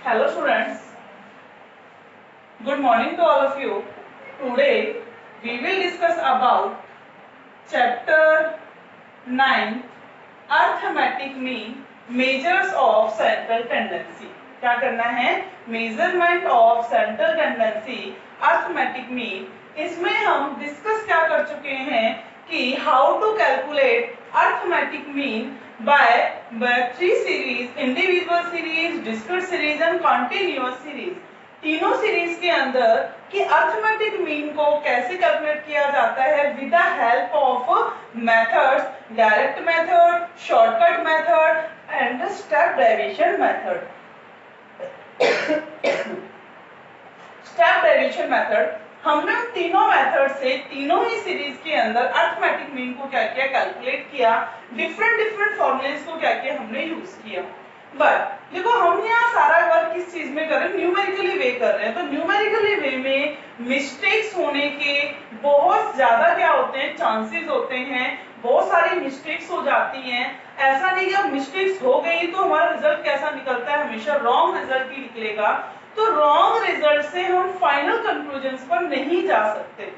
Hello students, good morning to all of you. Today we will discuss about chapter 9 Arithmetic Mean Measures of Central Tendency. क्या करना है? Measurement of Central Tendency Arithmetic Mean. इसमें हम discuss क्या कर चुके हैं कि how to calculate arithmetic mean by three series, individual series, discrete series and continuous series. तीनों सीरीज के अंदर कि अर्थमेटिक मीन को कैसे कैलकुलेट किया जाता है with the help of methods, direct method, shortcut method and step deviation method. Step deviation method हमने उन तीनों मेथड से तीनों ही सीरीज के अंदर अर्थमेटिक मीन को क्या किया, कैलकुलेट किया. डिफरेंट फॉर्मूलेस को क्या किया, हमने यूज किया. बट देखो हम यहाँ सारा वर्क किस चीज में कर रहे हैं, न्यूमेरिकली वे कर रहे हैं. तो न्यूमेरिकली वे में मिस्टेक्स होने के बहुत ज्यादा क्या होते हैं, चांसेस होते हैं. बहुत सारी मिस्टेक्स हो जाती हैं. ऐसा नहीं कि अब मिस्टेक्स हो गई तो हमारा रिजल्ट कैसा निकलता है, हमेशा रॉन्ग रिजल्ट ही निकलेगा. तो रॉन्ग रिजल्ट से हम फाइनल कंक्लूजन्स पर नहीं जा सकते.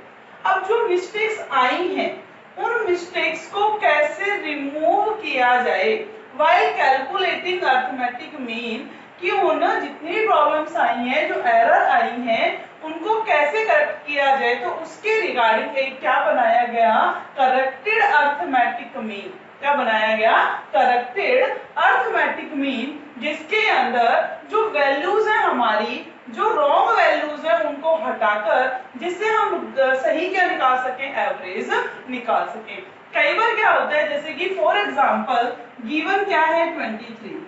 अब जो मिस्टेक्स आई हैं उन मिस्टेक्स को कैसे रिमूव किया जाए while calculating arithmetic mean, कि उन जितनी प्रॉब्लम्स आई हैं, जो एरर आई हैं, उनको कैसे करेक्ट किया जाए. तो उसके रिगार्डिंग एक क्या बनाया गया, करेक्टेड अर्थमेटिक मीन. क्या बनाया गया, करेक्टेड अर्थमेटिक मीन, जिसके अंदर जो वैल्यूज है हमारी, जो रॉन्ग वैल्यूज है उनको हटाकर जिससे हम सही क्या निकाल सकें, एवरेज निकाल सकें. कई बार क्या होता है, जैसे कि फॉर एग्जांपल गिवन क्या है 23,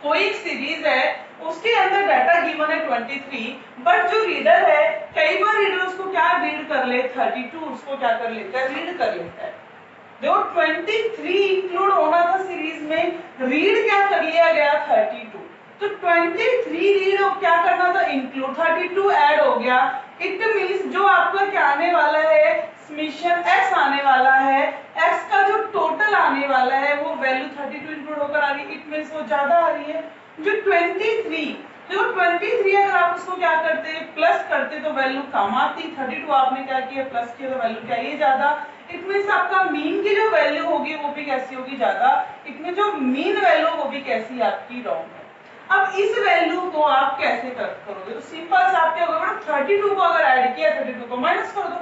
कोई एक सीरीज है उसके अंदर डाटा गिवन है 23, बट जो रीडर है कई बार रीडर उसको क्या रीड कर ले, 32 उसको क्या कर लेता है, रीड कर लेता है. देखो 23 इंक्लूड होना था सीरीज में, रीड क्या कर लिया गया 32. तो 23 रीड क्या करना था, इंक्लूड, 32 ऐड हो गया. इट मींस जो आपका क्या आने वाला है, समेशन x आने वाला है, x का जो टोटल आने वाला है वो वैल्यू 32 इंक्लूड होकर आ रही है. इट मींस वो ज्यादा आ रही है. जो 23 अगर आप उसको क्या करते, प्लस करते तो वैल्यू कम आती. 32 आपने क्या किया, प्लस किया तो वैल्यू क्या ये ज्यादा. इट मींस आपका मीन की जो वैल्यू होगी वो भी कैसी होगी, ज्यादा. इट मींस जो मीन वैल्यू वो भी कैसी आपकी रॉन्ग है. अब इस वैल्यू को आप कैसे करोगे, तो सिंपल सा आप क्या करोगे, 32 को अगर ऐड किया 32 को माइनस कर दो.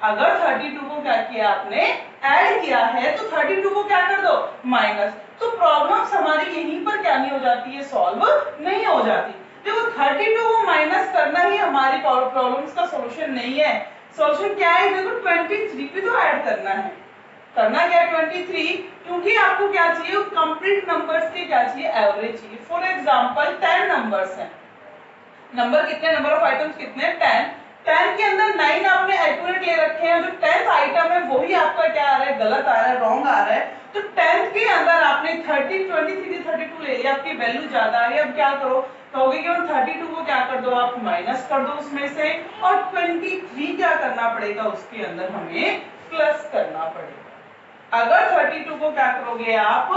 अगर 32 को क्या किया आपने, ऐड किया है, तो 32 को क्या कर दो, माइनस. तो प्रॉब्लम्स हमारी यहीं पर क्या नहीं हो जाती है, सॉल्व नहीं हो जाती. देखो 32 को माइनस करना ही हमारी प्रॉब्लम्स का सॉल्यूशन नहीं है. सॉल्यूशन क्या है, देखो 23 भी तो ऐड करना है. करना क्या है 23, क्योंकि आपको क्या चाहिए, कंप्लीट नंबर्स के क्या चाहिए, एवरेज चाहिए. फॉर एग्जांपल 10 नंबर्स हैं. नंबर कितने, नंबर ऑफ आइटम्स कितने, 10. 10 के अंदर 9 आपने एक्यूरेट ले रखे हैं. जो 10th आइटम है वही आपका क्या आ रहा है, गलत आ रहा है, रॉन्ग आ रहा है. तो 10th के अंदर आपने 30, 23, 32 ले लिया, आपकी वैल्यू ज्यादा आ रही है. अब क्या करो, कहोगे कि 32 को क्या कर दो, आप माइनस कर दो उसमें से, और 23 क्या करना पड़ेगा, उसके अंदर हमें प्लस करना पड़ेगा. अगर 32 को क्या करोगे आप,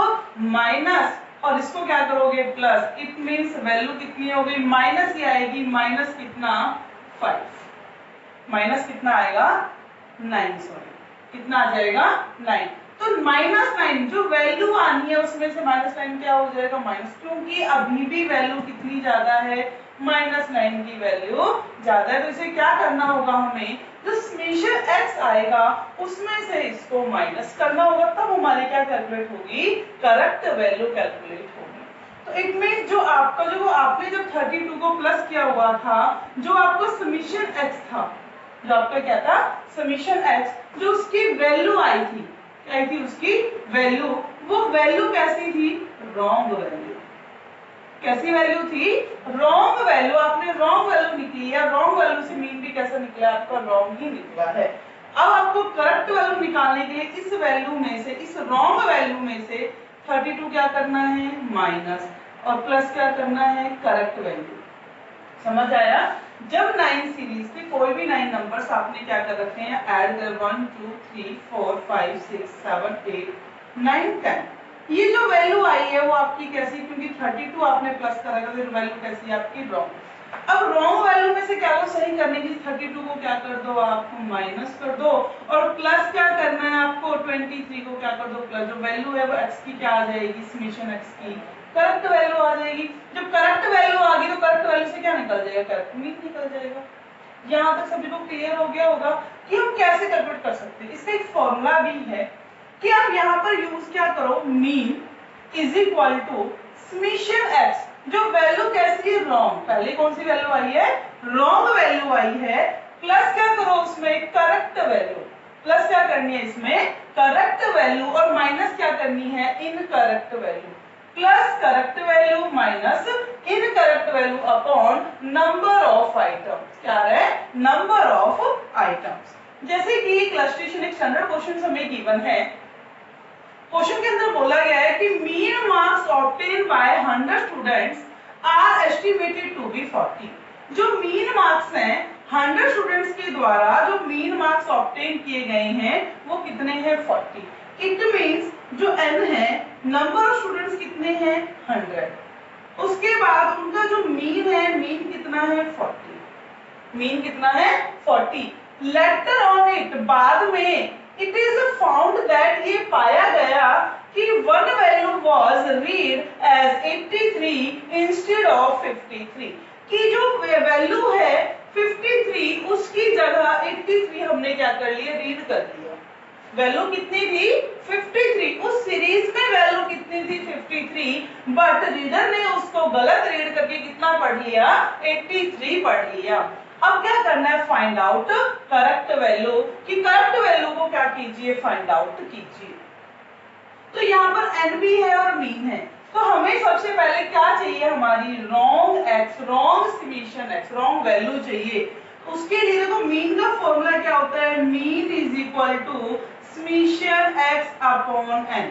माइनस, और इसको क्या करोगे, प्लस. इट मींस वैल्यू कितनी हो गई, माइनस ही आएगी. माइनस कितना, 5. माइनस कितना आएगा, 9. सॉरी, कितना आ जाएगा, 9. तो -9 जो वैल्यू आनी है उसमें से -9 क्या हो जाएगा, माइनस, क्योंकि अभी भी वैल्यू कितनी ज्यादा है, -9 की वैल्यू ज्यादा है. तो इसे क्या करना होगा, हमें जो समेशन x आएगा उसमें से इसको माइनस करना होगा, तब हमारी क्या कैलकुलेट होगी, करेक्ट वैल्यू कैलकुलेट होगी. तो इट मींस जो आपका, जो आपने जब 32 को प्लस किया हुआ था, जो आपका समेशन x था, जो आपका क्या था, समेशन x, जो उसकी वैल्यू आई थी, क्या थी उसकी वैल्यू, वो वैल्यू कैसी थी, रॉन्ग वैल्यू. कैसी वैल्यू थी, रॉन्ग वैल्यू. आपने रॉन्ग वैल्यू निकली है. रॉन्ग वैल्यू से मीन भी कैसा निकला, आपका रॉन्ग ही निकला है. अब आपको करेक्ट वैल्यू निकालने के लिए इस वैल्यू में से, इस रॉन्ग वैल्यू में से 32 क्या करना है, माइनस, और प्लस क्या करना है, करेक्ट वैल्यू. समझ आया. जब 9 सीरीज के कोई भी 9 नंबर्स आपने क्या कर रखे हैं, ऐड कर 1 2 3 4 5 6 7 8 9 10, ये जो वैल्यू आई है वो आपकी कैसी, क्योंकि 32 आपने प्लस करा था, तो वैल्यू कैसी है आपकी रॉन्ग। अब रॉन्ग वैल्यू में से क्या वो सही करने की 32 को क्या कर दो आप माइनस कर दो, और प्लस क्या करना है आपको 23 को क्या कर दो प्लस, जो वैल्यू है वो x की क्या आ जाएगी, समेशन x की करेक्ट वैल्यू आ जाएगी। जब करेक्ट वैल्यू आ गई तो करेक्ट वैल्यू से क्या निकल जाएगा, करेक्ट मीन निकल जाएगा। यहाँ तक सभी को क्लियर हो गया होगा कि हम कैसे कैलकुलेट कर सकते हैं। इसका एक फॉर्मूला भी है कि आप यहाँ पर यूज क्या करो, mean is equal to summation x, जो वैल्यू कैसी है रॉन्ग, पहले कौन सी वैल्यू आई है, रॉन्ग वैल्यू आई है, प्लस क्या करो उसमें करेक्ट वैल्यू, प्लस क्या करनी है इसमें करेक्ट वैल्यू, और माइनस क्या करनी है incorrect value, plus correct value minus incorrect value upon number of items, क्या है नंबर ऑफ आइटम्स। जैसे कि क्लस्ट्रेशन एक स्टैंडर्ड क्वेश्चन हमें गिवन है, क्वेश्चन के अंदर बोला गया है कि mean marks obtain by 100 students are estimated to be 40। जो मीन मार्क्स हैं 100 स्टूडेंट्स के द्वारा जो मीन मार्क्स ऑब्टेन किए गए हैं वो कितने हैं 40। इट मींस जो n है नंबर ऑफ स्टूडेंट्स कितने हैं 100, उसके बाद उनका जो मीन है मीन कितना है 40, मीन कितना है 40। लेटर ऑन इट बाद में इट इज फाउंड दैट ये पाया गया कि one value was read as 83 instead of 53, कि जो वैल्यू है 53 उसकी जगह 83 हमने क्या कर लिया रीड कर लिया। वैल्यू कितनी थी 53, उस सीरीज में वैल्यू कितनी थी 53, बट रीडर ने उसको गलत रीड करके कितना पढ़ लिया 83 पढ़ लिया। अब क्या करना है फाइंड आउट करेक्ट वैल्यू, कि करेक्ट वैल्यू को क्या कीजिए फाइंड आउट कीजिए। तो यहाँ पर n भी है और मीन है, तो हमें सबसे पहले क्या चाहिए हमारी wrong x, wrong summation x, wrong value चाहिए। उसके लिए देखो मीन का फॉर्मूला क्या होता है, mean is equal to summation x upon n।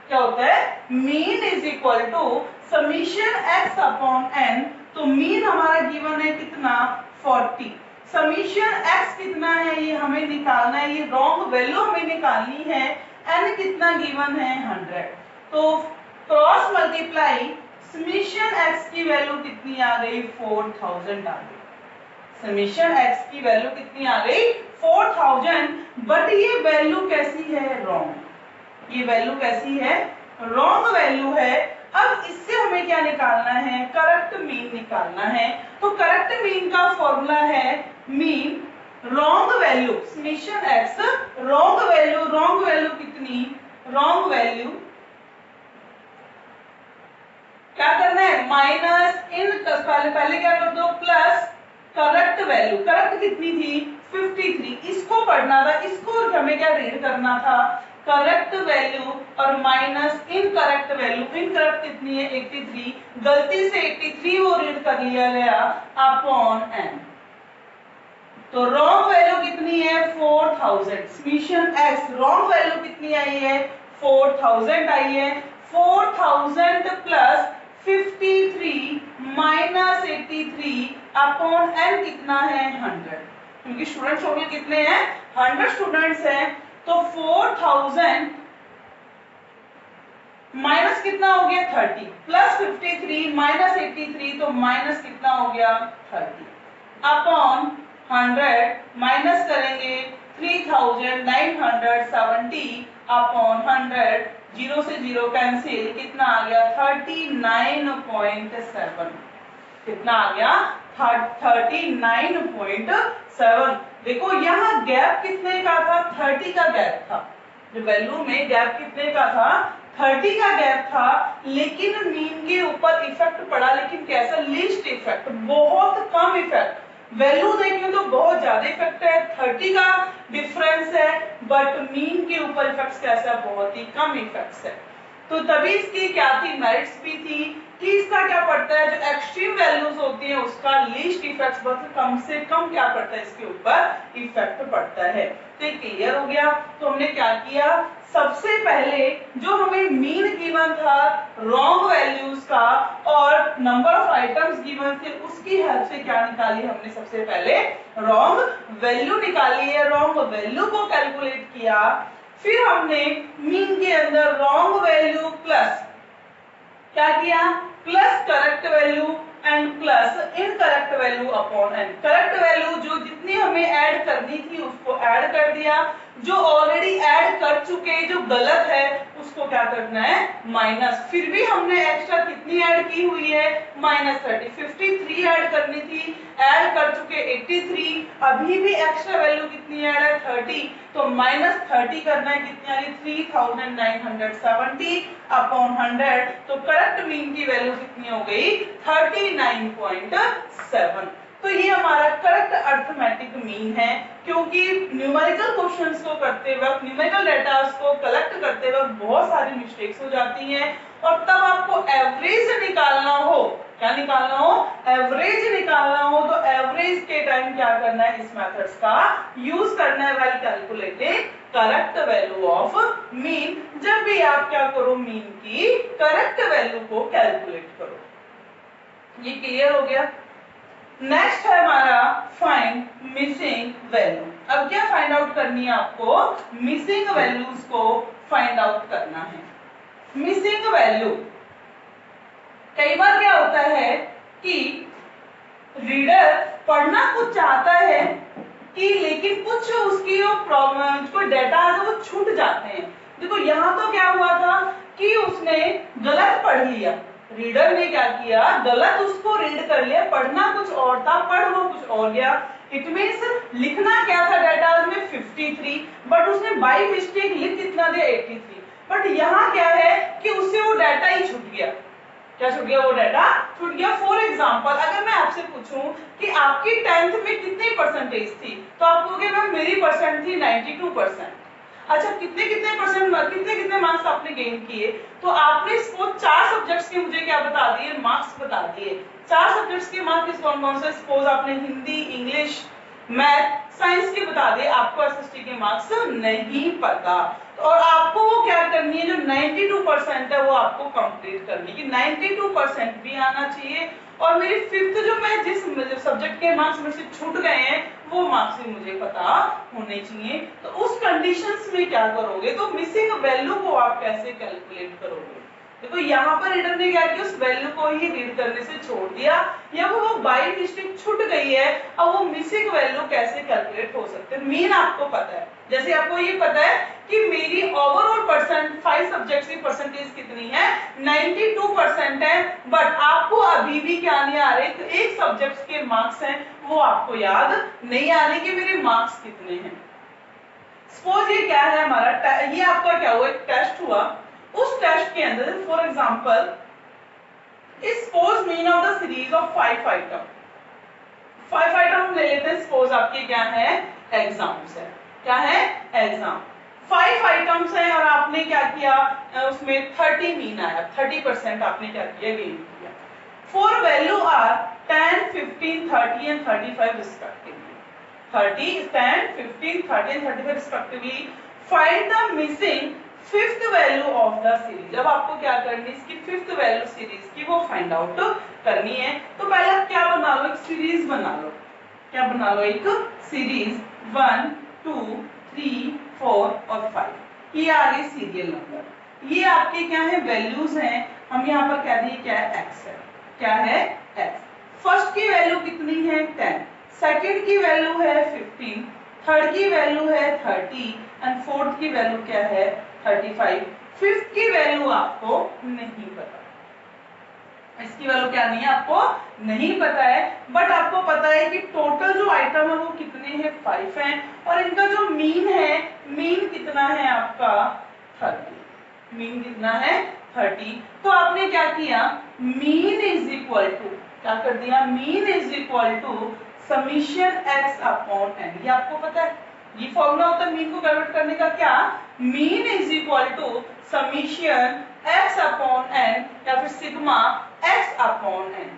क्या होता है mean is equal to summation x upon n। तो मीन हमारा गिवन है कितना 40, समेशन x कितना है ये हमें निकालना है, ये रॉन्ग वैल्यू हमें निकालनी है, n कितना गिवन है 100। तो क्रॉस मल्टीप्लाई समेशन x की वैल्यू कितनी आ गई 4000 आ गई, समेशन x की वैल्यू कितनी आ गई 4000, बट ये वैल्यू कैसी है रॉन्ग, ये वैल्यू कैसी है रॉन्ग वैल्यू है। अब इससे हमें क्या निकालना है करेक्ट मीन निकालना है। तो करेक्ट मीन का फॉर्मूला है mean wrong value summation x, wrong value कितनी, रॉन्ग वैल्यू क्या करना है माइनस इन, पहले क्या कर दो प्लस करेक्ट वैल्यू, करेक्ट कितनी थी 53, इसको पढ़ना था, इसको हमें क्या रीड करना था करेक्ट वैल्यू और माइनस इनकरेक्ट वैल्यू, इनकरेक्ट कितनी है 83, गलती से 83 वो रीड कर लिया गया अपॉन n। तो रॉन्ग वैल्यू कितनी है 4000, समेशन x रॉन्ग वैल्यू कितनी आई है 4000 आई है, 4000 प्लस 53 माइनस 83 अपॉन n कितना है 100, क्योंकि स्टूडेंट्स टोटल कितने हैं 100 स्टूडेंट्स हैं। तो 4000 माइनस कितना हो गया 30 प्लस 53 माइनस 83, तो माइनस कितना हो गया 30 अपॉन 100 माइनस करेंगे 3970 अपॉन 100, जीरो से जीरो कैंसिल, कितना आ गया 39.7, कितना आ गया 39.7। देखो यहाँ गैप कितने का था 30 का गैप था, जो वैल्यू में गैप कितने का था 30 का गैप था, लेकिन मीन के ऊपर इफेक्ट पड़ा, लेकिन कैसा लीस्ट इफेक्ट, बहुत कम इफेक्ट। वैल्यू देखें तो बहुत ज्यादा इफेक्ट है, 30 का डिफरेंस है, बट मीन के ऊपर इफेक्ट्स कैसा बहुत ही कम इफेक्ट्स है। तो तभी इसकी क्या थी मेरिट्स भी थी कि इसका क्या पड़ता है जो एक्सट्रीम वैल्यूज होती है उसका लीस्ट इफेक्ट्स बहुत कम से कम क्या पड़ता है इसके ऊपर इफेक्ट पड़ता है। तो ये क्लियर हो गया। तो हमने क्या किया, सबसे पहले जो हमें मीन गिवन था रॉन्ग वैल्यूज का और नंबर ऑफ आइटम्स गिवन थे उसकी हेल्प से क्या निकाली हमने, सबसे पहले रॉन्ग वैल्यू निकाली है, रॉन्ग वैल्यू को कैलकुलेट किया, फिर हमने मीन के अंदर रॉन्ग वैल्यू प्लस क्या किया, plus correct value and plus incorrect value upon n. Correct value जो जितनी हमें ऐड करनी थी उसको ऐड कर दिया, जो ऑलरेडी ऐड कर चुके जो गलत है उसको क्या करना है, माइनस। फिर भी हमने एक्स्ट्रा कितनी ऐड की हुई है, -30, 53 ऐड करनी थी, ऐड कर चुके 83, अभी भी एक्स्ट्रा वैल्यू कितनी ऐड है, 30, तो -30 करना है, कितनी आ रही, 3970 अपॉन 100, तो करेक्ट मीन की वैल्यू कितनी हो गई, 39.7। तो ये हमारा करेक्ट अर्थमेटिक मीन है, क्योंकि न्यूमेरिकल क्वेश्चंस को करते वक्त, न्यूमेरिकल डेटा को कलेक्ट करते वक्त बहुत सारी मिस्टेक्स हो जाती हैं, और तब आपको एवरेज निकालना हो, क्या निकालना हो, एवरेज निकालना हो, तो एवरेज के टाइम क्या करना है, इस मेथड्स का यूज करना है while calculating correct value of mean. जब भी आप क्या करो, मीन की करेक्ट वैल्यू को कैलकुलेट करो। ये क्लियर हो गया। नेक्स्ट है हमारा फाइंड मिसिंग वैल्यू। अब क्या फाइंड आउट करनी है आपको, मिसिंग वैल्यूज को फाइंड आउट करना है। मिसिंग वैल्यू, कई बार क्या होता है कि रीडर पढ़ना कुछ चाहता है कि लेकिन कुछ उसकी जो प्रॉब्लम, कोई डेटा है वो छूट जाते हैं। देखो यहाँ तो क्या हुआ था कि उसने गलत पढ़ लिया, रीडर ने क्या किया, गलत उसको रीड कर लिया, पढ़ना कुछ और था, पढ़ वो कुछ और गया। इट मींस लिखना क्या था डेटा में 53, बट उसने बाय मिस्टेक लिख कितना दिया, 83। बट यहाँ क्या है कि उससे वो डाटा ही छूट गया। क्या छूट गया, वो डाटा छूट गया। फॉर एग्जांपल अगर मैं आपसे पूछूं कि आपकी 10th में कितनी परसेंटेज थी, तो आप कहोगे मैम मेरी परसेंट थी 92%। अच्छा कितने कितने मार्क्स आपने गेन किए, तो आपने सपोज 4 सब्जेक्ट्स के मुझे क्या बता दिए, मार्क्स बता दिए। 4 सब्जेक्ट्स के मार्क्स कौन कौन से, सपोज आपने हिंदी, इंग्लिश, मैथ, साइंस के बता दिए, आपको एसएसटी के मार्क्स नहीं पता, और आपको वो क्या करनी है, जो 92% है वो आपको कंप्लीट करनी है, 92% भी आना चाहिए, और मेरी 5th जो मैं जिस सब्जेक्ट के मार्क्स में से छूट गए हैं वो मार्क्स भी मुझे पता होने चाहिए। तो उस कंडीशंस में क्या करोगे, तो मिसिंग वैल्यू को आप कैसे कैलकुलेट करोगे। देखो यहाँ पर रीडर ने क्या किया, उस वैल्यू को ही रीड करने से छोड़ दिया, या वो बाय मिस्टेक छूट गई है। अब वो मिसिंग वैल्यू कैसे कैलकुलेट हो सकते हैं, मीन आपको पता है, जैसे आपको ये पता है कि मेरी ओवरऑल परसेंट 5 सब्जेक्ट्स की परसेंटेज कितनी है, 92% है, बट आपको अभी भी क्या नहीं आ रहे, तो एक सब्जेक्ट्स के मार्क्स हैं वो आपको याद नहीं आ रहे कि मेरे मार्क्स कितने हैं। सपोज ये क्या है हमारा, ये आपका क्या हुआ, एक टेस्ट हुआ, उस टेस्ट के अंदर फॉर एग्जांपल इस suppose mean of the series of 5 item, 5 item ले लेते हैं, सपोज आपके क्या है, एग्जाम्स है, क्या है, एग्जाम। 5 आइटम्स हैं और आपने क्या किया, उसमें 30 मीन आया, 30% आपने क्या किया, गेन किया। Four value are 10, 15, 30 and 35 respectively, 30, 10, 15, 30 and 35 respectively. Find the missing 5th value of the series. अब आपको क्या करनी है, इसकी 5th वैल्यू सीरीज की वो फाइंड आउट करनी है। तो पहले आप क्या बना लो, एक सीरीज बना लो, क्या बना लो, एक सीरीज 1, 2, 3, 4 और 5, ये आ गई सीरियल नंबर। ये आपके क्या है, वैल्यूज हैं, हम यहाँ पर कह दिए क्या है, x है, क्या है, x। फर्स्ट की वैल्यू कितनी है, 10, सेकंड की वैल्यू है 15, थर्ड की वैल्यू है 30 एंड फोर्थ की वैल्यू क्या है, 35। फिफ्थ की वैल्यू आपको नहीं पता, इसकी वैल्यू क्या नहीं है, आपको नहीं पता है, बट आपको पता है कि टोटल जो आइटम है वो कितने हैं, 5 हैं, और इनका जो मीन है, मीन कितना है आपका 30, मीन कितना है 30। तो आपने क्या किया, मीन इज इक्वल टू, क्या कर दिया, mean is equal to summation x upon n। ये आपको पता है, ये फॉर्मूला होता है मीन को कैलकुलेट करने का, क्या, mean is equal to summation x upon n या फिर सिग्मा x अपॉन n।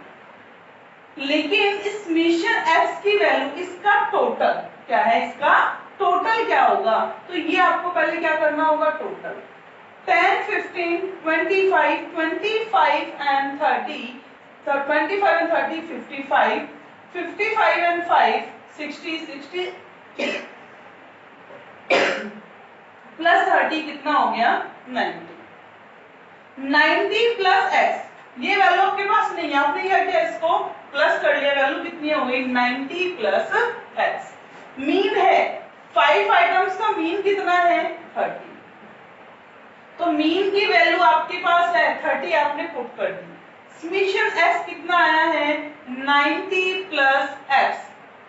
लेकिन इस समीशन x की वैल्यू, इसका टोटल क्या है, इसका टोटल क्या होगा, तो ये आपको पहले क्या करना होगा, total 10, 15, 25, 25 and 30, so 25 and 30, 55, 55 and 5, 60, 60, plus 30 कितना हो गया 90। 90 प्लस x, ये वैल्यू आपके पास नहीं है, आपने क्या किया इसको प्लस कर लिया, वैल्यू कितनी हो गई 90 प्लस x। मीन है 5 आइटम्स का मीन कितना है 30, तो मीन की वैल्यू आपके पास है 30, आपने पुट कर दी। समीशन x कितना आया है 90 plus x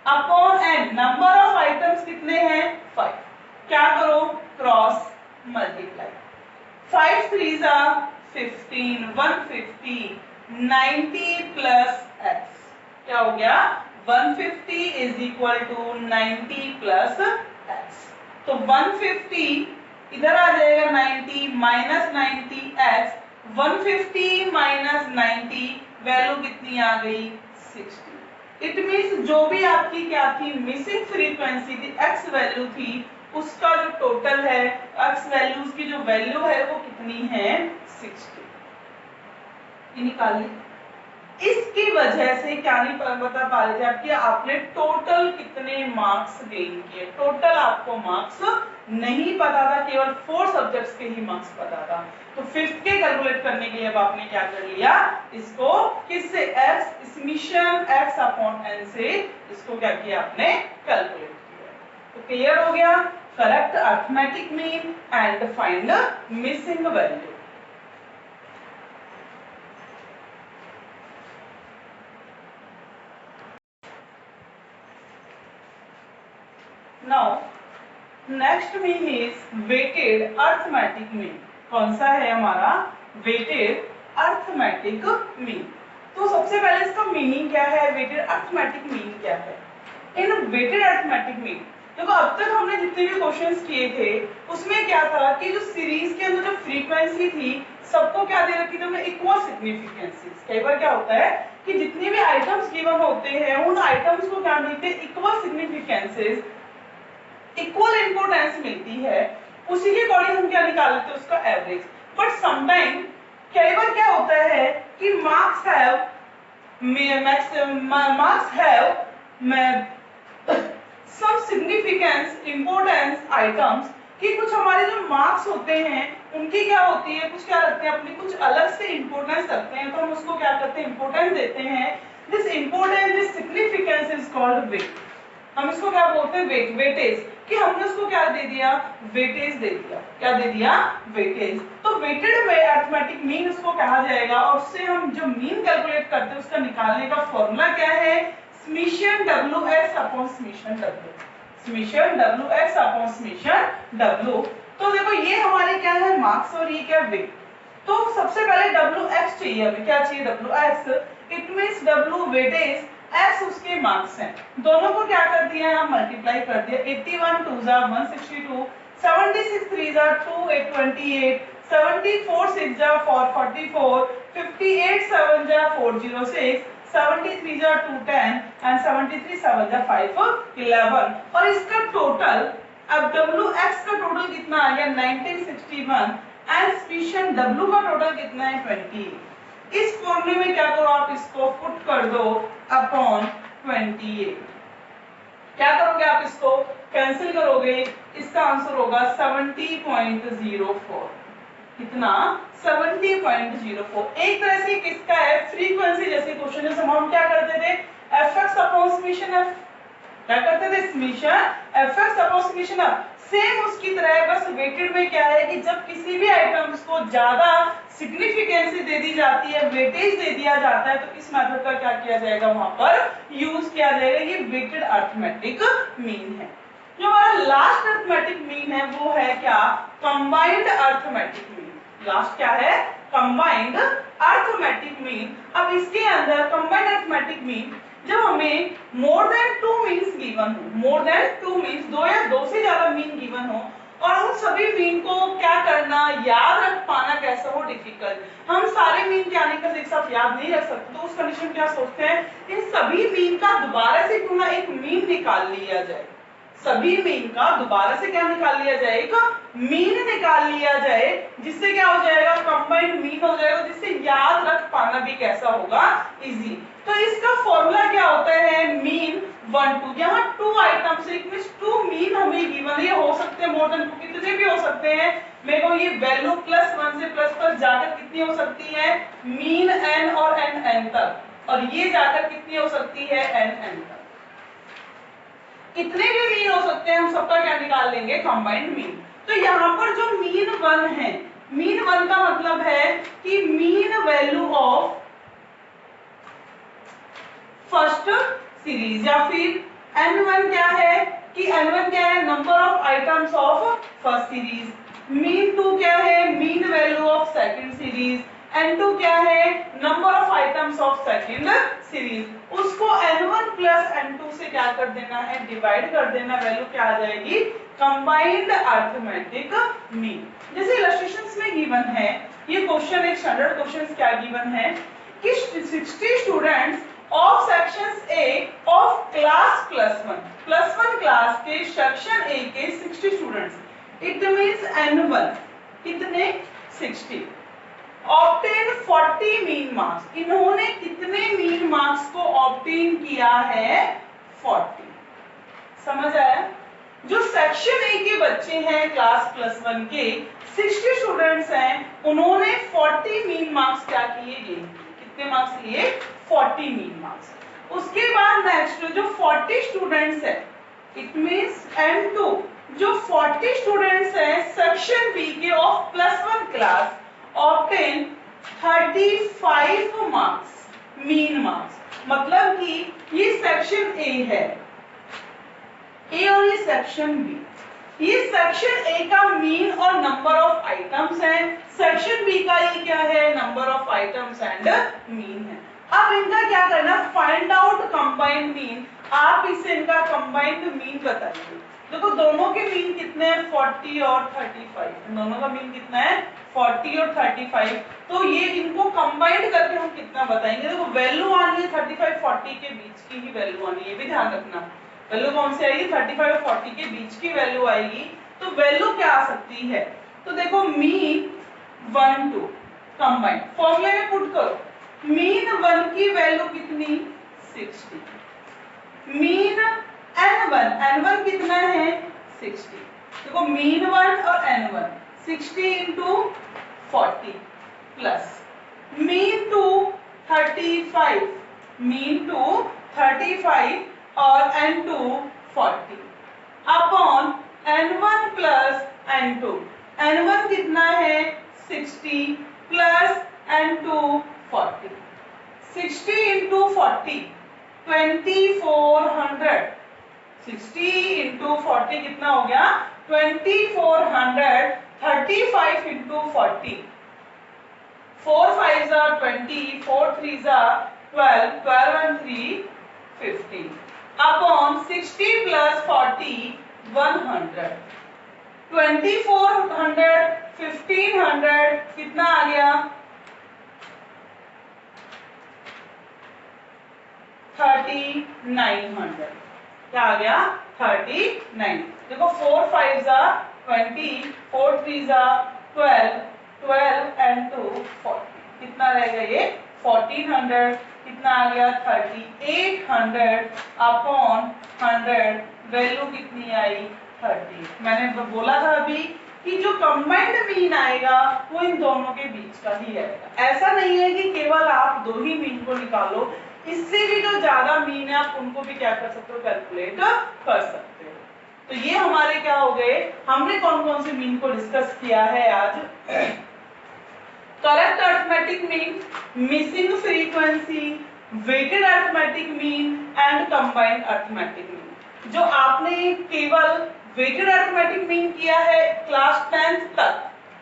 upon n, number of items कितने हैं 5, क्या करो क्रॉस मल्टीप्लाई, 5 3 15, 150, 90 प्लस x क्या हो गया 150 is equal to 90 plus x। तो 150 इधर आ जाएगा 90 माइनस 90 x, 150 माइनस 90 वैल्यू कितनी आ गई 60। इट मींस जो भी आपकी क्या थी मिसिंग फ्रीक्वेंसी थी x वैल्यू थी, उसका जो टोटल है x वैल्यूज की जो वैल्यू है वो कितनी है 60। ये निकाल ली। इसकी वजह से क्या नहीं बता पा रहे थे आपकी आपने टोटल कितने मार्क्स गेन किए, टोटल आपको मार्क्स नहीं पता था, केवल 4 सब्जेक्ट्स के ही मार्क्स पता था। तो फिफ्थ के कैलकुलेट करने के लिए अब आपने क्या कर लिया, इसको किससे x summation x upon n से इसको क्या किया आपने कैलकुलेट किया। तो क्लियर हो गया, correct arithmetic mean and find missing value. Now, next mean is weighted arithmetic mean। कौन सा है हमारा weighted arithmetic mean। तो सबसे पहले इसका मीनिंग क्या है, weighted arithmetic mean क्या है। इन weighted arithmetic mean देखो अब तक हमने जितने भी क्वेश्चंस किए थे उसमें क्या था कि जो सीरीज के अंदर जो फ्रीक्वेंसी थी सबको क्या दे रखी थी हमने इक्वल सिग्निफिकेंसेस। कई बार क्या होता है कि जितने भी आइटम्स गिवन होते हैं उन आइटम्स को क्या मिलते हैं इक्वल सिग्निफिकेंसेस, इक्वल इंपोर्टेंस मिलती है, उसी के अकॉर्डिंग हम क्या निकाल लेते हैं उसका एवरेज। बट समटाइम कई बार क्या होता है कि marks have some significance importance items कि कुछ हमारे जो मार्क्स होते हैं उनकी क्या होती है कुछ क्या रखते हैं अपनी कुछ अलग से इंपोर्टेंस रखते हैं, तो हम उसको क्या करते हैं इंपोर्टेंस देते हैं। This importance this significance is called weight. हम इसको क्या बोलते हैं वेट, वेटेज, कि हमने उसको क्या दे दिया वेटेज दे दिया, क्या दे दिया वेटेज। तो वेटेड में अरिथमेटिक मीन उसको कहा जाएगा और उससे हम जो मीन कैलकुलेट करते हैं उसका निकालने का फॉर्मूला क्या है summation wx upon summation w, summation wx upon summation w। तो देखो ये हमारे क्या है मार्क्स और ये क्या वेट। तो सबसे पहले wx चाहिए, हमें क्या चाहिए wx, it means w weightage, x उसके मार्क्स हैं, दोनों को क्या कर दिया है मल्टीप्लाई कर दिया। 81 2 जा 162, 76 3 जा 2 828, 74 6 जा 444, 58 7 जा 406, 73 जा 210 एंड 73 7 जा 511। और इसका टोटल अब wx का टोटल कितना आ गया 1961 एंड समीशन w का टोटल कितना है 28। इस फॉर्मूले में क्या करो आप इसको पुट कर दो अपॉन 28। क्या करोगे आप इसको कैंसिल करोगे, इसका आंसर होगा 70.04। कितना 70.04। एक तरह से किसका है फ्रीक्वेंसी जैसे क्वेश्चन जैसे हम क्या करते थे fx अपॉन समीशन f, क्या करते थे summation fx upon summation f, same उसकी तरह है। बस वेटेड में क्या है कि जब किसी भी आइटम्स को ज्यादा सिग्निफिकेंसी दे दी जाती है वेटेज दे दिया जाता है तो इस मेथड का क्या किया जाएगा वहां पर यूज किया जाएगा। ये वेटेड अरिथमेटिक मीन है। जो हमारा लास्ट अरिथमेटिक मीन है वो है क्या कंबाइंड अरिथमेटिक मीन। लास्ट क्या है कंबाइंड अरिथमेटिक मीन। अब इसके अंदर कंबाइंड अरिथमेटिक मीन जब हमें मोर देन 2 मीन्स गिवन हो, मोर देन 2 मीन्स 2 या 2 से ज्यादा मीन गिवन हो और उन सभी मीन को क्या करना याद रख पाना कैसा हो डिफिकल्ट, हम सारे मीन क्या नहीं कर एक साथ याद नहीं रख सकते, तो उस कंडीशन में क्या सोचते हैं इन सभी मीन का दोबारा से क्यों ना एक मीन निकाल लिया जाए, सभी मीन का दोबारा से क्या निकाल लिया जाए एक मीन निकाल लिया जाए, जिससे क्या हो जाएगा कंबाइंड मीन हो जाएगा, जिससे याद रख पाना भी कैसा होगा इजी। तो इसका फॉर्मूला क्या होता है मीन 1 2, यहाँ 2 आइटम्स है, मींस 2 मीन हमें गिवन है। ये हो सकते हैं मोर देन 2, कितने भी हो सकते हैं। मेरे को ये वैल्यू +1 से ++ जाकर कितनी हो सकती है, मीन n और n तक, और ये जाकर कितनी हो सकती है, n तक। कितने भी मीन हो सकते हैं, हम सबका क्या निकाल लेंगे, कंबाइंड मीन। तो यहाँ पर जो मीन 1 है, मीन 1 का मतलब है कि mean value of first series, या फिर n1 क्या है कि n1 क्या है, number of items of first series. Mean 2 क्या है, mean value of second series. n2 क्या है, number of items of second series. उसको n1 प्लस n2 से क्या कर देना है, डिवाइड कर देना, वैल्यू क्या आ जाएगी, कंबाइंड अरिथमेटिक मीन। जैसे इलस्ट्रेशंस में गिवन है, ये क्वेश्चन एक स्टैंडर्ड क्वेश्चन क्या गिवन है कि 60 students of section A of class +1 class के सेक्शन ए के 60 स्टूडेंट्स, इट मींस n1 कितने, 60, ऑब्टेन 40 मीन मार्क्स। इन्होंने कितने मीन मार्क्स को ऑब्टेन किया है, 40। समझ आया। जो सेक्शन ए के बच्चे हैं क्लास +1 के 60 स्टूडेंट्स हैं, उन्होंने 40 मीन मार्क्स क्या किए, कितने मार्क्स लिए, 40 मीन मार्क्स। उसके बाद नेक्स्ट जो 40 स्टूडेंट्स है, इट मींस n2 जो 40 स्टूडेंट्स हैं सेक्शन बी के of +1 class obtain 35 marks, mean marks. मतलब कि ये सेक्शन ए है, ए और ये सेक्शन बी, ये सेक्शन ए का मीन और नंबर ऑफ आइटम्स है, सेक्शन बी का ये क्या है, number of items and mean है। अब इनका क्या करना, फाइंड आउट कंबाइंड मीन। आप इससे इनका कंबाइंड मीन बताइए। देखो दोनों के मीन कितने हैं, 40 और 35, दोनों का मीन कितना है, 40 और 35। तो ये इनको कंबाइंड करके हम कितना बताएंगे। देखो वैल्यू आनी है 35 40 के बीच की ही वैल्यू आनी है, ये भी ध्यान रखना। वैल्यू कौन सी आएगी, 35 और 40 के बीच की वैल्यू आएगी। तो वैल्यू क्या आ सकती है, तो देखो मीन 1 2 कंबाइंड फॉर्मूले में पुट करो। मीन 1 की वैल्यू कितनी, 60। मीन n1 कितना है, 60। देखो मीन 1 और n1 60 into 40 plus mean 2 35, mean 2 35 और n2 40 upon n1 plus n2। n1 कितना है, 60 प्लस n2 40। 60 इंटू 40 2400, 60 इंटू 40 कितना हो गया, 2400। 35 into 40, 4 5 are 20, 4 3 are 12, 12 and 3 15 upon 60 plus 40 100। 2400 1500 कितना आ गया, 3900। क्या आ गया, 39। देखो 4 5 are 20, 4 3 are 12, 12 and 2 40, कितना रहेगा ये 1400। कितना आ गया 3800 अपॉन 100, वैल्यू कितनी आई 30। मैंने बोला था अभी कि जो कंबाइंड मीन आएगा वो इन दोनों के बीच का ही आएगा। ऐसा नहीं है कि केवल आप दो ही मीन को निकालो, इससे भी जो ज्यादा मीन है आप उनको भी क्या कर सकते हो, कैलकुलेट कर सकते हो। तो ये हमारे क्या हो गए, हमने कौन कौन से मीन को डिस्कस किया है आज। Correct arithmetic mean, missing frequency, weighted arithmetic mean and combined arithmetic mean. जो आपने केवल वेटेड अरिथमेटिक मीन किया है क्लास 10th तक,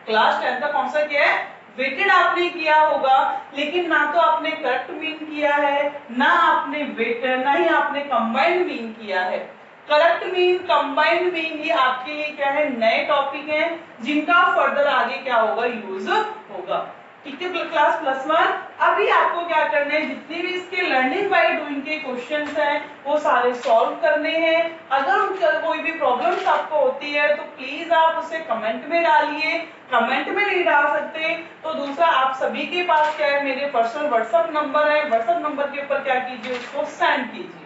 क्लास 10th तक कौन सा किया है, वेटेड आपने किया होगा, लेकिन ना तो आपने करेक्ट मीन किया है, ना आपने वेटेड, ना ही आपने कंबाइंड मीन किया है। करेक्ट मीन, कंबाइंड मीन ये आपके लिए क्या है, नए टॉपिक हैं जिनका फर्दर आगे क्या होगा, यूज होगा। ठीक है क्लास +1, अभी आपको क्या करना है, जितने भी इसके लर्निंग बाय डूइंग के क्वेश्चंस हैं वो सारे सॉल्व करने हैं। अगर उनका कोई भी प्रॉब्लम्स आपको होती है तो प्लीज आप उसे कमेंट में डालिए। कमेंट में नहीं डाल सकते तो दूसरा आप सभी के पास क्या है, मेरे पर्सनल व्हाट्सएप नंबर है, व्हाट्सएप नंबर के ऊपर क्या कीजिए, उसको सेंड कीजिए।